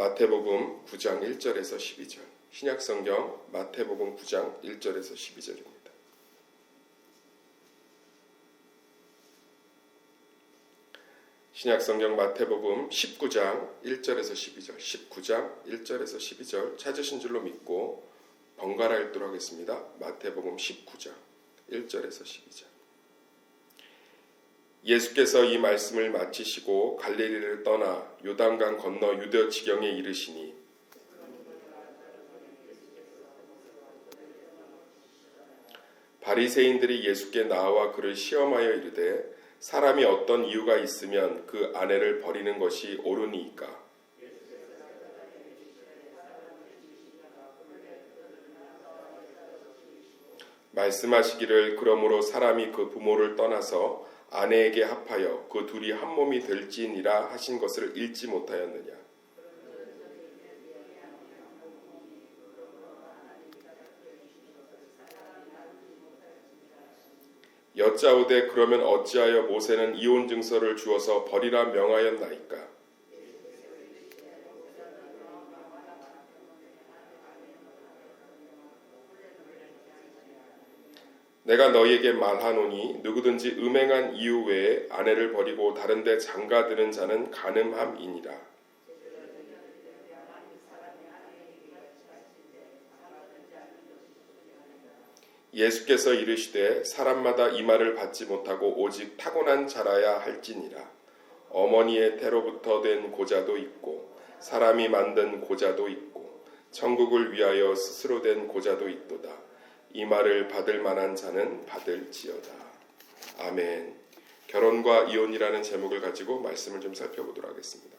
마태복음 9장 1절에서 12절, 신약성경 마태복음 9장 1절에서 12절입니다. 신약성경 마태복음 19장 1절에서 12절, 19장 1절에서 12절 찾으신 줄로 믿고 번갈아 읽도록 하겠습니다. 마태복음 19장 1절에서 12절. 예수께서 이 말씀을 마치시고 갈릴리를 떠나 요단강 건너 유대 지경에 이르시니 바리새인들이 예수께 나와 그를 시험하여 이르되 사람이 어떤 이유가 있으면 그 아내를 버리는 것이 옳으니이까? 말씀하시기를 그러므로 사람이 그 부모를 떠나서 아내에게 합하여 그 둘이 한 몸이 될지니라 하신 것을 읽지 못하였느냐? 여짜오되 그러면 어찌하여 모세는 이혼 증서를 주어서 버리라 명하였나이까? 내가 너희에게 말하노니 누구든지 음행한 이유 외에 아내를 버리고 다른 데 장가드는 자는 간음함이니라. 예수께서 이르시되 사람마다 이 말을 받지 못하고 오직 타고난 자라야 할지니라. 어머니의 태로부터 된 고자도 있고 사람이 만든 고자도 있고 천국을 위하여 스스로 된 고자도 있도다. 이 말을 받을 만한 자는 받을지어다. 아멘. 결혼과 이혼이라는 제목을 가지고 말씀을 좀 살펴보도록 하겠습니다.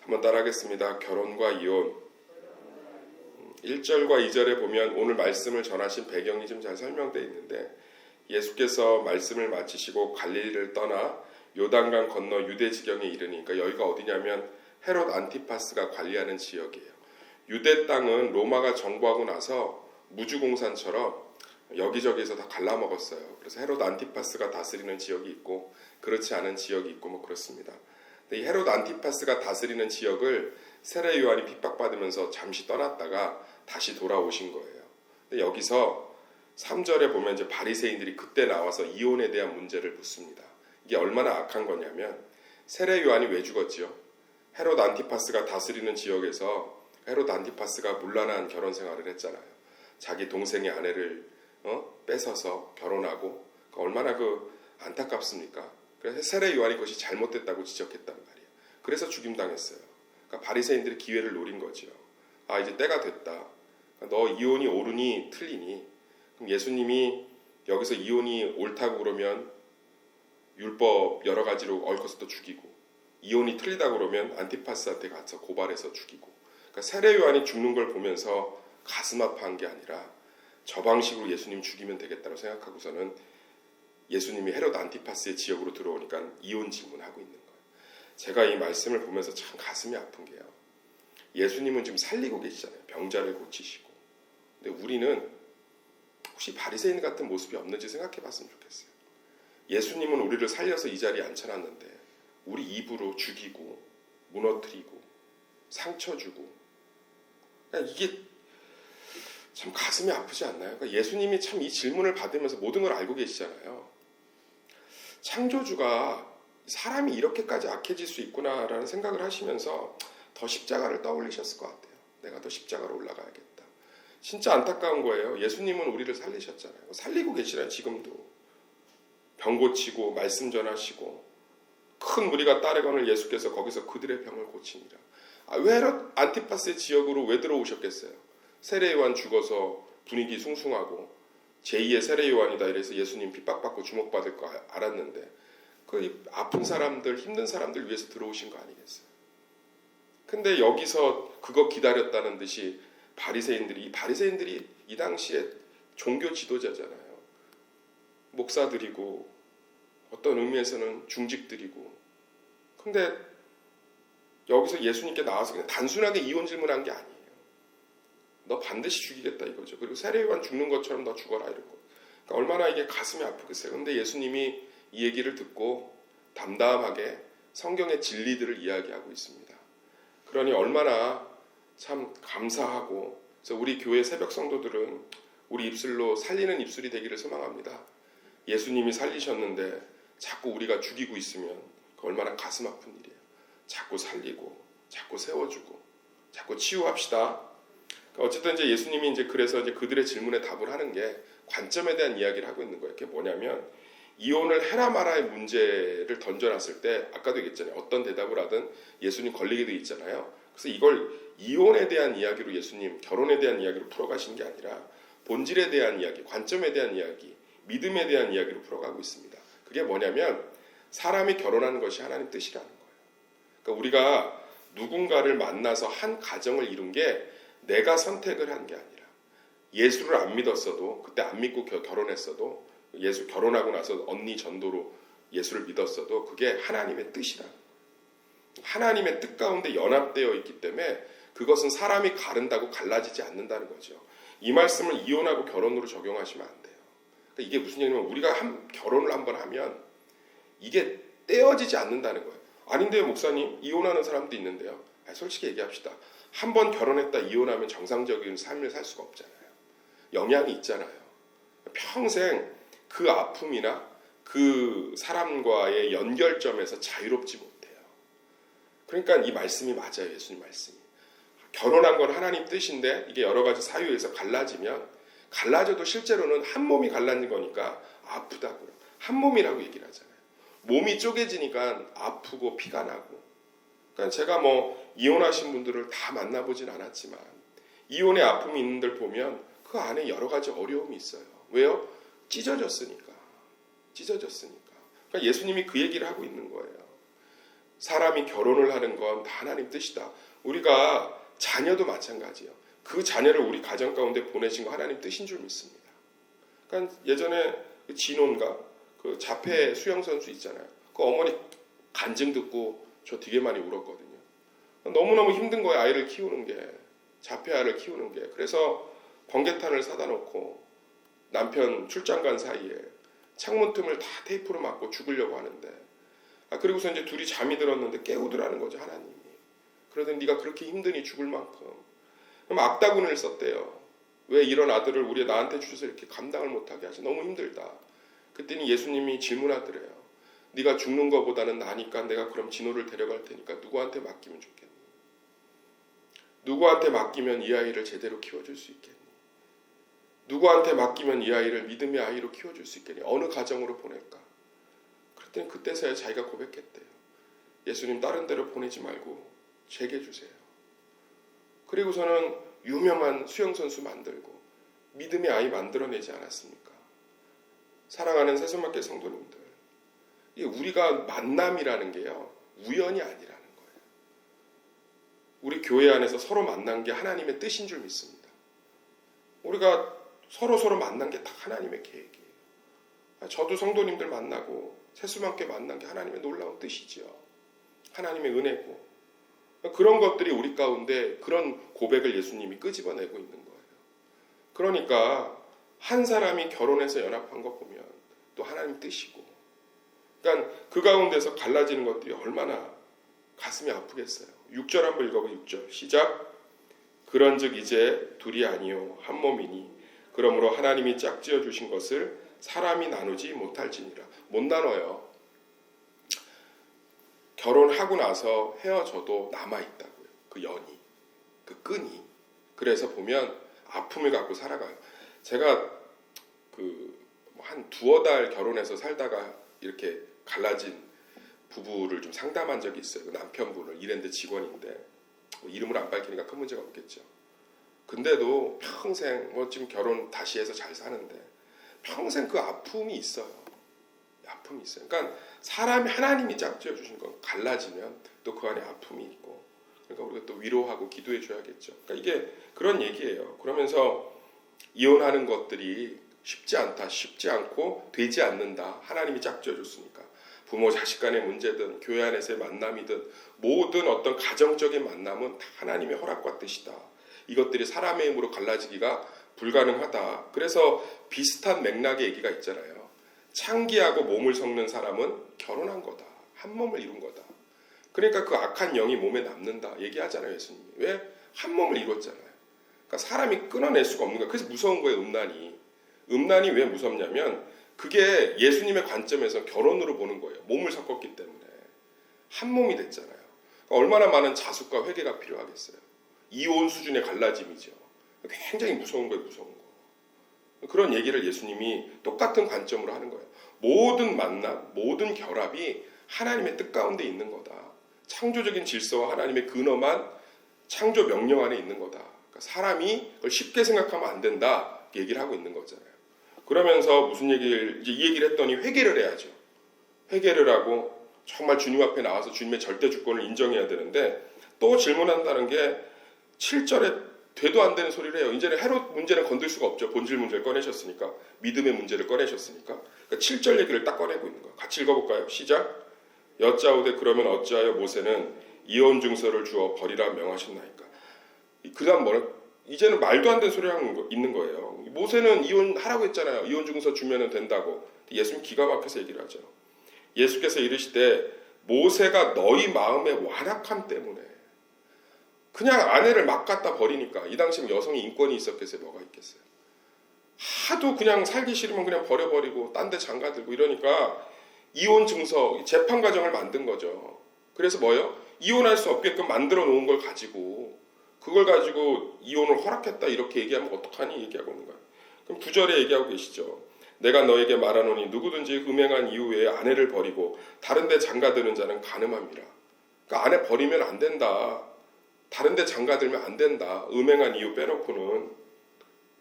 한번 따라하겠습니다. 결혼과 이혼. 1절과 2절에 보면 오늘 말씀을 전하신 배경이 좀 잘 설명되어 있는데 예수께서 말씀을 마치시고 갈릴리를 떠나 요단강 건너 유대 지경에 이르니까 여기가 어디냐면 헤롯 안티파스가 관리하는 지역이에요. 유대 땅은 로마가 정복하고 나서 무주공산처럼 여기저기서 다 갈라먹었어요. 그래서 헤롯 안티파스가 다스리는 지역이 있고 그렇지 않은 지역이 있고 뭐 그렇습니다. 근데 이 헤롯 안티파스가 다스리는 지역을 세례 요한이 핍박받으면서 잠시 떠났다가 다시 돌아오신 거예요. 근데 여기서 3절에 보면 이제 바리새인들이 그때 나와서 이혼에 대한 문제를 묻습니다. 이게 얼마나 악한 거냐면 세례 요한이 왜 죽었지요? 헤롯 안티파스가 다스리는 지역에서 헤롯 안티파스가 문란한 결혼 생활을 했잖아요. 자기 동생의 아내를 뺏어서 결혼하고 얼마나 안타깝습니까? 그래서 세례 요한이 그것이 잘못됐다고 지적했단 말이에요. 그래서 죽임당했어요. 그러니까 바리새인들이 기회를 노린 거죠. 아, 이제 때가 됐다. 너 이혼이 옳으니 틀리니? 그럼 예수님이 여기서 이혼이 옳다고 그러면 율법 여러 가지로 얽혀서 또 죽이고, 이혼이 틀리다고 그러면 안티파스한테 가서 고발해서 죽이고. 그러니까 세례 요한이 죽는 걸 보면서 가슴 아파한 게 아니라 저 방식으로 예수님 죽이면 되겠다고 생각하고서는 예수님이 헤롯 안티파스의 지역으로 들어오니까 이혼 질문하고 있는 거예요. 제가 이 말씀을 보면서 참 가슴이 아픈 게요. 예수님은 지금 살리고 계시잖아요. 병자를 고치시고. 근데 우리는 혹시 바리새인 같은 모습이 없는지 생각해 봤으면 좋겠어요. 예수님은 우리를 살려서 이 자리에 앉혀놨는데 우리 입으로 죽이고 무너뜨리고 상처 주고, 그러니까 이게 참 가슴이 아프지 않나요? 그러니까 예수님이 참 이 질문을 받으면서 모든 걸 알고 계시잖아요. 창조주가 사람이 이렇게까지 악해질 수 있구나라는 생각을 하시면서 더 십자가를 떠올리셨을 것 같아요. 내가 더 십자가로 올라가야겠다. 진짜 안타까운 거예요. 예수님은 우리를 살리셨잖아요. 살리고 계시잖아요. 지금도. 병 고치고 말씀 전하시고 큰 무리가 따르거늘 예수께서 거기서 그들의 병을 고치니라. 왜 헤롯 안티파스의 지역으로 왜 들어오셨겠어요? 세례 요한 죽어서 분위기 숭숭하고 제2의 세례 요한이다 이래서 예수님 핍박받고 주목받을 거 알았는데 그 아픈 사람들, 힘든 사람들 위해서 들어오신 거 아니겠어요? 근데 여기서 그거 기다렸다는 듯이 바리새인들이 이 당시에 종교 지도자잖아요. 목사들이고 어떤 의미에서는 중직들이고. 근데 여기서 예수님께 나와서 그냥 단순하게 이혼 질문한 게 아니에요. 너 반드시 죽이겠다 이거죠. 그리고 세례 요한 죽는 것처럼 너 죽어라 이런 거. 그러니까 얼마나 이게 가슴이 아프겠어요. 근데 예수님이 이 얘기를 듣고 담담하게 성경의 진리들을 이야기하고 있습니다. 그러니 얼마나 참 감사하고, 그래서 우리 교회 새벽 성도들은 우리 입술로 살리는 입술이 되기를 소망합니다. 예수님이 살리셨는데 자꾸 우리가 죽이고 있으면 얼마나 가슴 아픈 일이에요. 자꾸 살리고, 자꾸 세워주고, 자꾸 치유합시다. 어쨌든 이제 예수님이 이제 그래서 이제 그들의 질문에 답을 하는 게 관점에 대한 이야기를 하고 있는 거예요. 그게 뭐냐면 이혼을 해라 마라의 문제를 던져놨을 때 아까도 얘기했잖아요. 어떤 대답을 하든 예수님 걸리게 돼 있잖아요. 그래서 이걸 이혼에 대한 이야기로 예수님 결혼에 대한 이야기로 풀어가신 게 아니라 본질에 대한 이야기, 관점에 대한 이야기, 믿음에 대한 이야기로 풀어가고 있습니다. 그게 뭐냐면 사람이 결혼하는 것이 하나님 뜻이라는 거예요. 그러니까 우리가 누군가를 만나서 한 가정을 이룬 게 내가 선택을 한 게 아니라 예수를 안 믿었어도 그때 안 믿고 결혼했어도 예수 결혼하고 나서 언니 전도로 예수를 믿었어도 그게 하나님의 뜻이라. 하나님의 뜻 가운데 연합되어 있기 때문에 그것은 사람이 가른다고 갈라지지 않는다는 거죠. 이 말씀을 이혼하고 결혼으로 적용하시면 안 돼요. 그러니까 이게 무슨 얘기냐면 우리가 결혼을 한번 하면 이게 떼어지지 않는다는 거예요. 아닌데요, 목사님? 이혼하는 사람도 있는데요. 솔직히 얘기합시다. 한 번 결혼했다 이혼하면 정상적인 삶을 살 수가 없잖아요. 영향이 있잖아요. 평생 그 아픔이나 그 사람과의 연결점에서 자유롭지 못해요. 그러니까 이 말씀이 맞아요. 예수님 말씀이. 결혼한 건 하나님 뜻인데 이게 여러 가지 사유에서 갈라지면 갈라져도 실제로는 한 몸이 갈라진 거니까 아프다고요. 한 몸이라고 얘기를 하잖아요. 몸이 쪼개지니까 아프고 피가 나고. 그러니까 제가 뭐 이혼하신 분들을 다 만나보진 않았지만 이혼의 아픔이 있는 들 보면 그 안에 여러 가지 어려움이 있어요. 왜요? 찢어졌으니까. 그러니까 예수님이 그 얘기를 하고 있는 거예요. 사람이 결혼을 하는 건 다 하나님 뜻이다. 우리가 자녀도 마찬가지예요. 그 자녀를 우리 가정 가운데 보내신 거 하나님 뜻인 줄 믿습니다. 그러니까 예전에 진호인가 그 자폐 수영 선수 있잖아요. 그 어머니 간증 듣고 저 되게 많이 울었거든요. 너무너무 힘든 거예요. 아이를 키우는 게. 자폐 아이를 키우는 게. 그래서 번개탄을 사다 놓고 남편 출장 간 사이에 창문 틈을 다 테이프로 막고 죽으려고 하는데 그리고서 이제 둘이 잠이 들었는데 깨우더라는 거죠. 하나님이. 그러더니 네가 그렇게 힘드니 죽을 만큼. 그럼 악다군을 썼대요. 왜 이런 아들을 우리 나한테 주셔서 이렇게 감당을 못하게 하지? 너무 힘들다. 그때는 예수님이 질문하더래요. 네가 죽는 것보다는 나니까 내가 그럼 진호를 데려갈 테니까 누구한테 맡기면 좋겠니? 누구한테 맡기면 이 아이를 제대로 키워줄 수 있겠니? 누구한테 맡기면 이 아이를 믿음의 아이로 키워줄 수 있겠니? 어느 가정으로 보낼까? 그랬더니 그때서야 자기가 고백했대요. 예수님 다른 데로 보내지 말고 제게 주세요. 그리고서는 유명한 수영선수 만들고 믿음의 아이 만들어내지 않았습니까? 사랑하는 새소망교 성도님들, 우리가 만남이라는 게요 우연이 아니라는 거예요. 우리 교회 안에서 서로 만난 게 하나님의 뜻인 줄 믿습니다. 우리가 서로 만난 게 다 하나님의 계획이에요. 저도 성도님들 만나고 새수만께 만난 게 하나님의 놀라운 뜻이죠. 하나님의 은혜고 그런 것들이 우리 가운데 그런 고백을 예수님이 끄집어내고 있는 거예요. 그러니까 한 사람이 결혼해서 연합한 거 보면 또 하나님 뜻이고 그러니까 그 가운데서 갈라지는 것들이 얼마나 가슴이 아프겠어요. 6절 한번 읽어보세요. 6절 시작. 그런즉 이제 둘이 아니요 한 몸이니 그러므로 하나님이 짝지어 주신 것을 사람이 나누지 못할지니라. 못 나눠요. 결혼하고 나서 헤어져도 남아있다고요. 그 연이, 그 끈이. 그래서 보면 아픔을 갖고 살아가요. 제가 한 두어 달 결혼해서 살다가 이렇게 갈라진 부부를 좀 상담한 적이 있어요. 그 남편분을 이랜드 직원인데 이름을 안 밝히니까 큰 문제가 없겠죠. 근데도 평생 지금 결혼 다시 해서 잘 사는데 평생 그 아픔이 있어요. 아픔이 있어요. 그러니까 사람이 하나님이 짝지어 주신 건 갈라지면 또 그 안에 아픔이 있고 그러니까 우리가 또 위로하고 기도해 줘야겠죠. 그러니까 이게 그런 얘기예요. 그러면서 이혼하는 것들이 쉽지 않다, 쉽지 않고 되지 않는다. 하나님이 짝지어 줬으니까. 부모 자식 간의 문제든 교회 안에서의 만남이든 모든 어떤 가정적인 만남은 다 하나님의 허락과 뜻이다. 이것들이 사람의 힘으로 갈라지기가 불가능하다. 그래서 비슷한 맥락의 얘기가 있잖아요. 창기하고 몸을 섞는 사람은 결혼한 거다. 한 몸을 이룬 거다. 그러니까 그 악한 영이 몸에 남는다 얘기하잖아요, 예수님이. 왜? 한 몸을 이뤘잖아요. 그러니까 사람이 끊어낼 수가 없는 거예요. 그래서 무서운 거예요, 음란이. 음란이 왜 무섭냐면 그게 예수님의 관점에서 결혼으로 보는 거예요. 몸을 섞었기 때문에. 한 몸이 됐잖아요. 그러니까 얼마나 많은 자숙과 회개가 필요하겠어요. 이혼 수준의 갈라짐이죠. 굉장히 무서운 거예요, 무서운 거. 그런 얘기를 예수님이 똑같은 관점으로 하는 거예요. 모든 만남, 모든 결합이 하나님의 뜻 가운데 있는 거다. 창조적인 질서와 하나님의 근엄한 창조 명령 안에 있는 거다. 그러니까 사람이 그걸 쉽게 생각하면 안 된다. 얘기를 하고 있는 거잖아요. 그러면서 무슨 얘기를, 이제 이 얘기를 했더니 회개를 해야죠. 회개를 하고 정말 주님 앞에 나와서 주님의 절대 주권을 인정해야 되는데 또 질문한다는 게 7절에 되도 안 되는 소리를 해요. 이제는 헤롯 문제는 건들 수가 없죠. 본질 문제를 꺼내셨으니까. 믿음의 문제를 꺼내셨으니까. 그러니까 7절 얘기를 딱 꺼내고 있는 거예요. 같이 읽어볼까요? 시작. 여짜오되 그러면 어찌하여 모세는 이혼 증서를 주어 버리라 명하셨나이까. 그 다음 뭐는 이제는 말도 안 되는 소리 하고 있는 거예요. 모세는 이혼하라고 했잖아요. 이혼 증서 주면 된다고. 예수님 기가 막혀서 얘기를 하죠. 예수께서 이르시되 모세가 너희 마음의 완악함 때문에 그냥 아내를 막 갖다 버리니까. 이 당시 여성이 인권이 있었겠어요? 뭐가 있겠어요? 하도 그냥 살기 싫으면 그냥 버려버리고 딴 데 장가들고 이러니까 이혼 증서, 재판 과정을 만든 거죠. 그래서 뭐예요? 이혼할 수 없게끔 만들어 놓은 걸 가지고 그걸 가지고 이혼을 허락했다 이렇게 얘기하면 어떡하니 얘기하고 있는 거예요. 그럼 9절에 얘기하고 계시죠. 내가 너에게 말하노니 누구든지 음행한 이후에 아내를 버리고 다른 데 장가드는 자는 간음함이라. 그러니까 아내 버리면 안 된다. 다른 데 장가들면 안 된다. 음행한 이유 빼놓고는.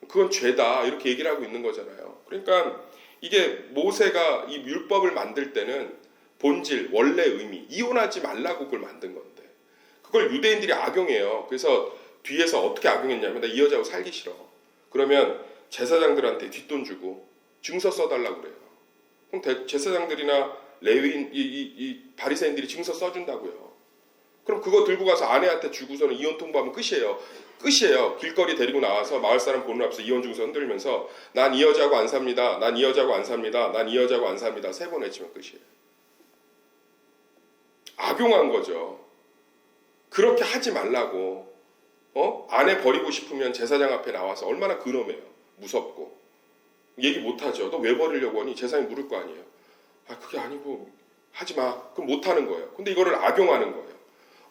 그건 죄다. 이렇게 얘기를 하고 있는 거잖아요. 그러니까 이게 모세가 이 율법을 만들 때는 본질, 원래 의미, 이혼하지 말라고 그걸 만든 건데 그걸 유대인들이 악용해요. 그래서 뒤에서 어떻게 악용했냐면 나 이 여자하고 살기 싫어. 그러면 제사장들한테 뒷돈 주고 증서 써달라고 그래요. 그럼 제사장들이나 레위인, 이 바리새인들이 증서 써준다고요. 그럼 그거 들고 가서 아내한테 주고서는 이혼 통보하면 끝이에요. 끝이에요. 길거리 데리고 나와서 마을 사람 보는 앞에서 이혼 증서 흔들면서 난 이 여자하고 안 삽니다. 난 이 여자하고 안 삽니다. 난 이 여자하고 안 삽니다. 3번 외치면 끝이에요. 악용한 거죠. 그렇게 하지 말라고. 아내 버리고 싶으면 제사장 앞에 나와서 얼마나 근엄해요. 무섭고. 얘기 못하죠. 너 왜 버리려고 하니? 제사장이 물을 거 아니에요. 아, 그게 아니고 하지 마. 그럼 못하는 거예요. 근데 이거를 악용하는 거예요.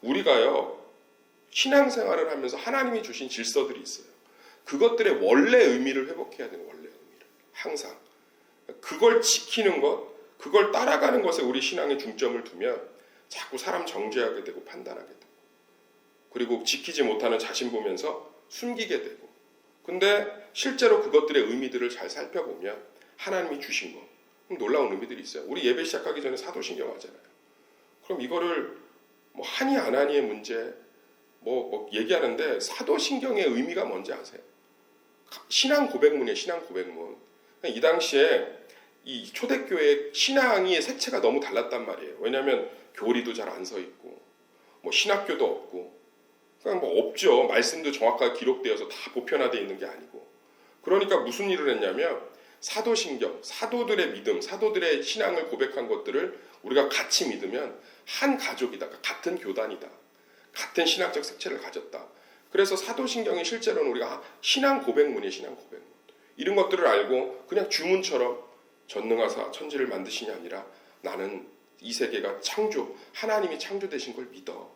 우리가요. 신앙생활을 하면서 하나님이 주신 질서들이 있어요. 그것들의 원래 의미를 회복해야 되는 원래 의미를. 항상. 그걸 지키는 것, 그걸 따라가는 것에 우리 신앙의 중점을 두면 자꾸 사람 정죄하게 되고 판단하게 되고 그리고 지키지 못하는 자신 보면서 숨기게 되고 근데 실제로 그것들의 의미들을 잘 살펴보면 하나님이 주신 거 놀라운 의미들이 있어요. 우리 예배 시작하기 전에 사도신경 하잖아요. 그럼 이거를 뭐 하니 안 하니의 문제 뭐 얘기하는데 사도신경의 의미가 뭔지 아세요? 신앙 고백문이에요. 신앙 고백문. 이 당시에 이 초대교회 신앙의 색채가 너무 달랐단 말이에요. 왜냐하면 교리도 잘 안 서 있고 뭐 신학교도 없고 그냥 뭐 없죠. 말씀도 정확하게 기록되어서 다 보편화되어 있는 게 아니고 그러니까 무슨 일을 했냐면 사도신경, 사도들의 믿음, 사도들의 신앙을 고백한 것들을 우리가 같이 믿으면 한 가족이다. 같은 교단이다. 같은 신학적 색채를 가졌다. 그래서 사도신경이 실제로는 우리가 신앙 고백문이에요. 신앙 고백문. 이런 것들을 알고 그냥 주문처럼 전능하사 천지를 만드시냐 아니라 나는 이 세계가 창조, 하나님이 창조되신 걸 믿어.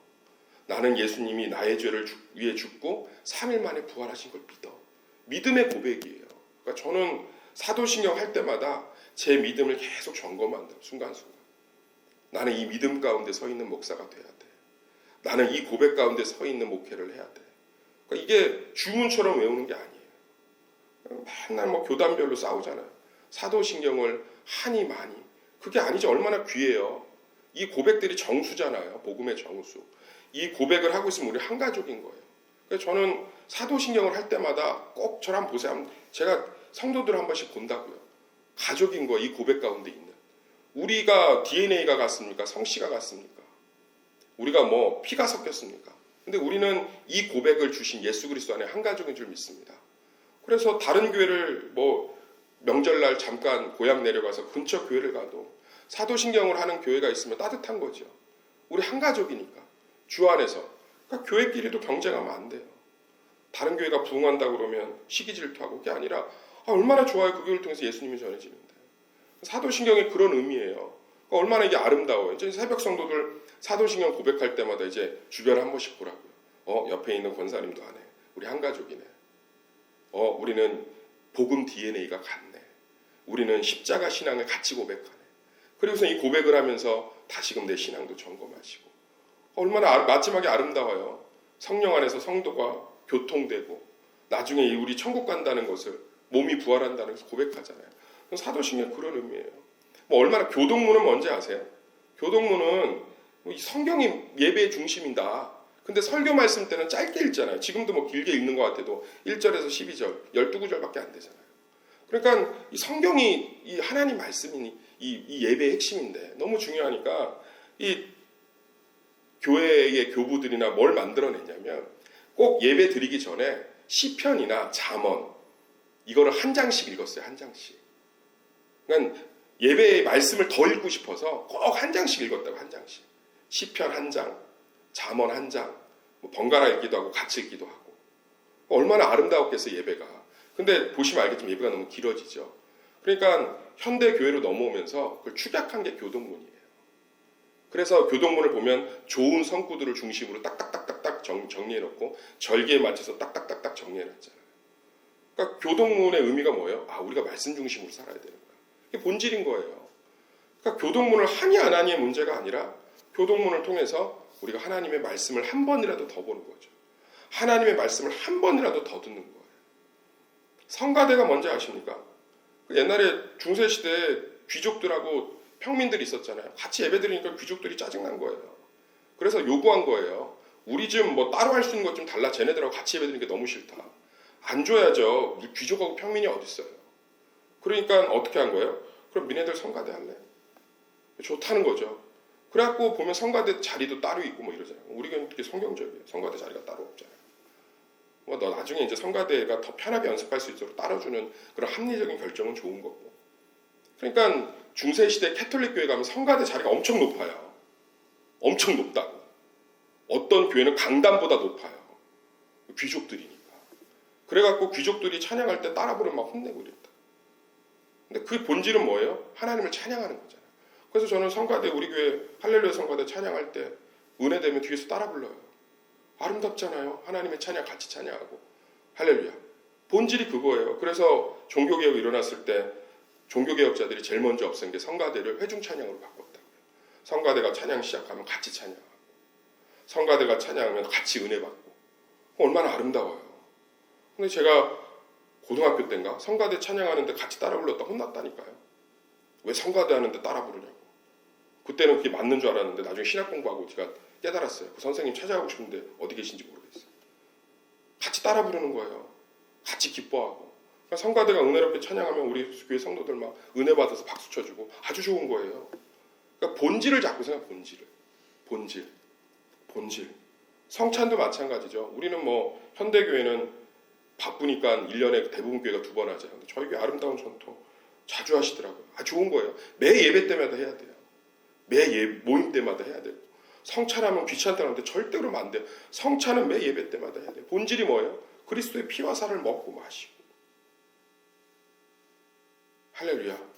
나는 예수님이 나의 죄를 위해 죽고 3일 만에 부활하신 걸 믿어. 믿음의 고백이에요. 그러니까 저는 사도신경 할 때마다 제 믿음을 계속 점검한다. 순간순간. 나는 이 믿음 가운데 서 있는 목사가 돼야 돼. 나는 이 고백 가운데 서 있는 목회를 해야 돼. 그러니까 이게 주문처럼 외우는 게 아니에요. 맨날 뭐 교단별로 싸우잖아요. 사도신경을 하니 많이. 그게 아니죠. 얼마나 귀해요. 이 고백들이 정수잖아요. 복음의 정수. 이 고백을 하고 있으면 우리 한 가족인 거예요. 그래서 저는 사도신경을 할 때마다 꼭 저를 한번 보세요. 제가 성도들 한 번씩 본다고요. 가족인 거예요. 이 고백 가운데 있는. 우리가 DNA가 같습니까? 성씨가 같습니까? 우리가 뭐 피가 섞였습니까? 근데 우리는 이 고백을 주신 예수 그리스도 안에 한 가족인 줄 믿습니다. 그래서 다른 교회를 뭐 명절날 잠깐 고향 내려가서 근처 교회를 가도 사도신경을 하는 교회가 있으면 따뜻한 거죠. 우리 한 가족이니까. 주 안에서. 그러니까 교회끼리도 경쟁하면 안 돼요. 다른 교회가 부흥한다고 그러면 시기 질투하고 그게 아니라 얼마나 좋아요. 그 교회를 통해서 예수님이 전해지는데. 사도신경이 그런 의미예요. 그러니까 얼마나 이게 아름다워요. 이제 새벽 성도들 사도신경 고백할 때마다 이제 주변을 한 번씩 보라고요. 옆에 있는 권사님도 하네. 우리 한 가족이네. 우리는 복음 DNA가 같네. 우리는 십자가 신앙을 같이 고백하네. 그리고서 이 고백을 하면서 다시금 내 신앙도 점검하시고. 얼마나 마지막에 아름다워요. 성령 안에서 성도가 교통되고 나중에 우리 천국 간다는 것을 몸이 부활한다는 것을 고백하잖아요. 사도신경 그런 의미예요. 얼마나 교동문은 뭔지 아세요? 교동문은 성경이 예배의 중심이다. 근데 설교 말씀 때는 짧게 읽잖아요. 지금도 길게 읽는 것 같아도 1절에서 12절, 12구절밖에 안 되잖아요. 그러니까 이 성경이 이 하나님 말씀이 이 예배의 핵심인데 너무 중요하니까 이 교회의 교부들이나 뭘 만들어냈냐면 꼭 예배 드리기 전에 시편이나 잠언 이거를 한 장씩 읽었어요. 한 장씩. 그러니까 예배의 말씀을 더 읽고 싶어서 꼭 한 장씩 읽었다고. 한 장씩. 시편 한 장, 잠언 한 장, 번갈아 읽기도 하고 같이 읽기도 하고. 얼마나 아름다웠겠어요, 예배가. 근데 보시면 알겠지만 예배가 너무 길어지죠. 그러니까 현대 교회로 넘어오면서 그걸 축약한 게 교동문이에요. 그래서 교동문을 보면 좋은 성구들을 중심으로 딱딱딱딱딱 정리해놓고 절기에 맞춰서 딱딱딱딱 정리해놨잖아요. 그러니까 교동문의 의미가 뭐예요? 우리가 말씀 중심으로 살아야 되는 거야. 이게 본질인 거예요. 그러니까 교동문을 하니 안 하니의 문제가 아니라 교동문을 통해서 우리가 하나님의 말씀을 한 번이라도 더 보는 거죠. 하나님의 말씀을 한 번이라도 더 듣는 거예요. 성가대가 뭔지 아십니까? 옛날에 중세시대에 귀족들하고 평민들이 있었잖아요. 같이 예배 드리니까 귀족들이 짜증난 거예요. 그래서 요구한 거예요. 우리 좀 따로 할 수 있는 것 좀 달라. 쟤네들하고 같이 예배 드리는 게 너무 싫다. 안 줘야죠. 귀족하고 평민이 어디 있어요. 그러니까 어떻게 한 거예요? 그럼 니네들 성가대 할래? 좋다는 거죠. 그래갖고 보면 성가대 자리도 따로 있고 이러잖아요. 우리가 되게 성경적이에요. 성가대 자리가 따로 없잖아요. 너 나중에 이제 성가대가 더 편하게 연습할 수 있도록 따라주는 그런 합리적인 결정은 좋은 거고. 그러니까 중세시대 캐톨릭 교회 가면 성가대 자리가 엄청 높아요. 엄청 높다고. 어떤 교회는 강단보다 높아요. 귀족들이니까. 그래갖고 귀족들이 찬양할 때 따라 부르면 막 혼내고 이랬다. 근데 그 본질은 뭐예요? 하나님을 찬양하는 거잖아요. 그래서 저는 성가대, 우리 교회 할렐루야 성가대 찬양할 때 은혜되면 뒤에서 따라 불러요. 아름답잖아요. 하나님의 찬양 같이 찬양하고. 할렐루야. 본질이 그거예요. 그래서 종교개혁이 일어났을 때 종교개혁자들이 제일 먼저 없앤 게 성가대를 회중찬양으로 바꿨다고요. 성가대가 찬양 시작하면 같이 찬양하고, 성가대가 찬양하면 같이 은혜 받고. 얼마나 아름다워요. 근데 제가 고등학교 때인가 성가대 찬양하는데 같이 따라 불렀다 혼났다니까요. 왜 성가대 하는데 따라 부르냐고. 그때는 그게 맞는 줄 알았는데 나중에 신학 공부하고 제가 깨달았어요. 그 선생님 찾아가고 싶은데 어디 계신지 모르겠어요. 같이 따라 부르는 거예요. 같이 기뻐하고. 그러니까 성가대가 은혜롭게 찬양하면 우리 교회 성도들 막 은혜 받아서 박수 쳐주고 아주 좋은 거예요. 그러니까 본질을 잡고 생각. 본질. 성찬도 마찬가지죠. 우리는 현대교회는 바쁘니까 1년에 대부분 교회가 2번 하잖아요. 근데 저희 교회 아름다운 전통 자주 하시더라고요. 좋은 거예요. 매 예배 때마다 해야 돼요. 매 모임 때마다 해야 되고. 성찬하면 귀찮다는데 절대 그러면 안 돼요. 성찬은 매 예배 때마다 해야 돼요. 본질이 뭐예요? 그리스도의 피와 살을 먹고 마시고. 할렐루야.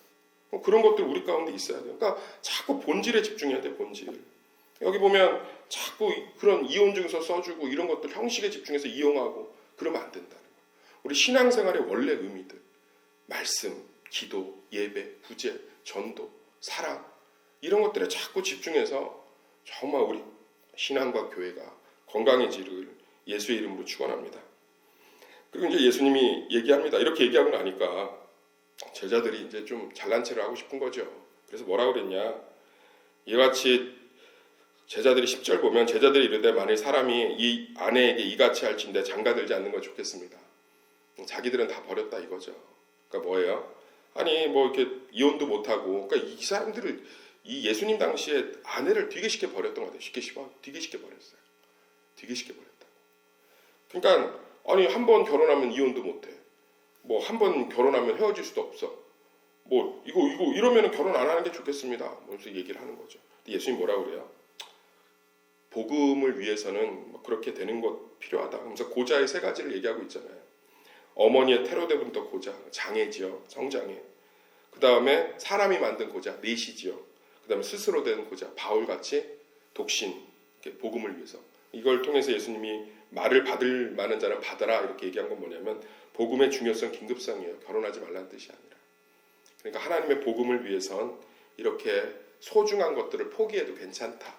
그런 것들 우리 가운데 있어야 돼요. 그러니까 자꾸 본질에 집중해야 돼요. 본질. 여기 보면 자꾸 그런 이혼 증서 써주고 이런 것들 형식에 집중해서 이용하고 그러면 안 된다는 거예요. 우리 신앙생활의 원래 의미들. 말씀, 기도, 예배, 구제, 전도, 사랑 이런 것들에 자꾸 집중해서 정말 우리 신앙과 교회가 건강해지를 예수의 이름으로 축원합니다. 그리고 이제 예수님이 얘기합니다. 이렇게 얘기하고 나니까 제자들이 이제 좀 잘난 체를 하고 싶은 거죠. 그래서 뭐라고 그랬냐? 이와 같이 제자들이 10절 보면 제자들이 이르되 만일 사람이 이 아내에게 이같이 할진대 장가들지 않는 건 좋겠습니다. 자기들은 다 버렸다 이거죠. 그러니까 뭐예요? 아니 이렇게 이혼도 못하고 그러니까 이 사람들을 이 예수님 당시에 아내를 되게 쉽게 버렸던 것 같아요. 되게 쉽게 버렸어요. 되게 쉽게 버렸다고. 그러니까 아니 한 번 결혼하면 이혼도 못해. 한 번 결혼하면 헤어질 수도 없어. 이러면 결혼 안 하는 게 좋겠습니다. 그래서 얘기를 하는 거죠. 예수님 뭐라고 그래요? 복음을 위해서는 뭐 그렇게 되는 것 필요하다. 그래서 고자의 세 가지를 얘기하고 있잖아요. 어머니의 테로데부터 고자, 장애지요, 성장애. 그 다음에 사람이 만든 고자, 내시지요. 그 다음에 스스로 된 고자, 바울같이 독신, 복음을 위해서. 이걸 통해서 예수님이 말을 받을 만한 자는 받아라 이렇게 얘기한 건 뭐냐면 복음의 중요성, 긴급성이에요. 결혼하지 말라는 뜻이 아니라. 그러니까 하나님의 복음을 위해선 이렇게 소중한 것들을 포기해도 괜찮다.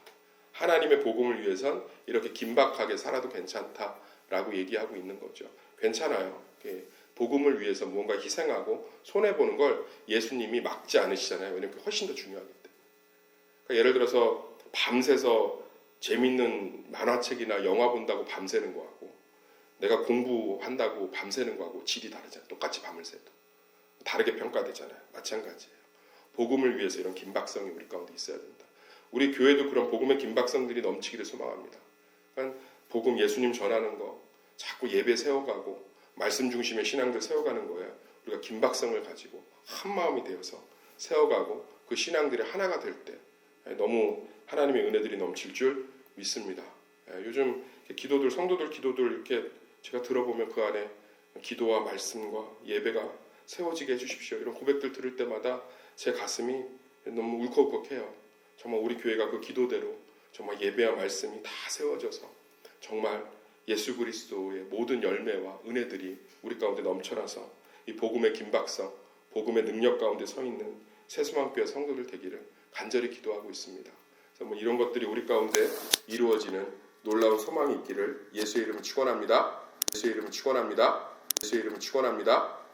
하나님의 복음을 위해선 이렇게 긴박하게 살아도 괜찮다라고 얘기하고 있는 거죠. 괜찮아요. 복음을 위해서 무언가 희생하고 손해보는 걸 예수님이 막지 않으시잖아요. 왜냐하면 그게 훨씬 더 중요하기 때문에. 그러니까 예를 들어서 밤새서 재밌는 만화책이나 영화 본다고 밤새는 거하고 내가 공부한다고 밤새는 거하고 질이 다르잖아요. 똑같이 밤을 새도. 다르게 평가되잖아요. 마찬가지예요. 복음을 위해서 이런 긴박성이 우리 가운데 있어야 된다. 우리 교회도 그런 복음의 긴박성들이 넘치기를 소망합니다. 그러니까 복음 예수님 전하는 거 자꾸 예배 세워가고 말씀 중심의 신앙들 세워가는 거예요. 우리가 긴박성을 가지고 한 마음이 되어서 세워가고 그 신앙들이 하나가 될 때 너무 하나님의 은혜들이 넘칠 줄 믿습니다. 요즘 기도들, 성도들 기도들 이렇게 제가 들어보면 그 안에 기도와 말씀과 예배가 세워지게 해주십시오. 이런 고백들 들을 때마다 제 가슴이 너무 울컥울컥해요. 정말 우리 교회가 그 기도대로 정말 예배와 말씀이 다 세워져서 정말 예수 그리스도의 모든 열매와 은혜들이 우리 가운데 넘쳐나서 이 복음의 긴박성, 복음의 능력 가운데 서 있는 새수망교회 성도들 되기를 간절히 기도하고 있습니다. 그래서 뭐 이런 것들이 우리 가운데 이루어지는 놀라운 소망이 있기를 예수의 이름을 축원합니다. 예수의 이름을 축원합니다. 예수의 이름을 축원합니다.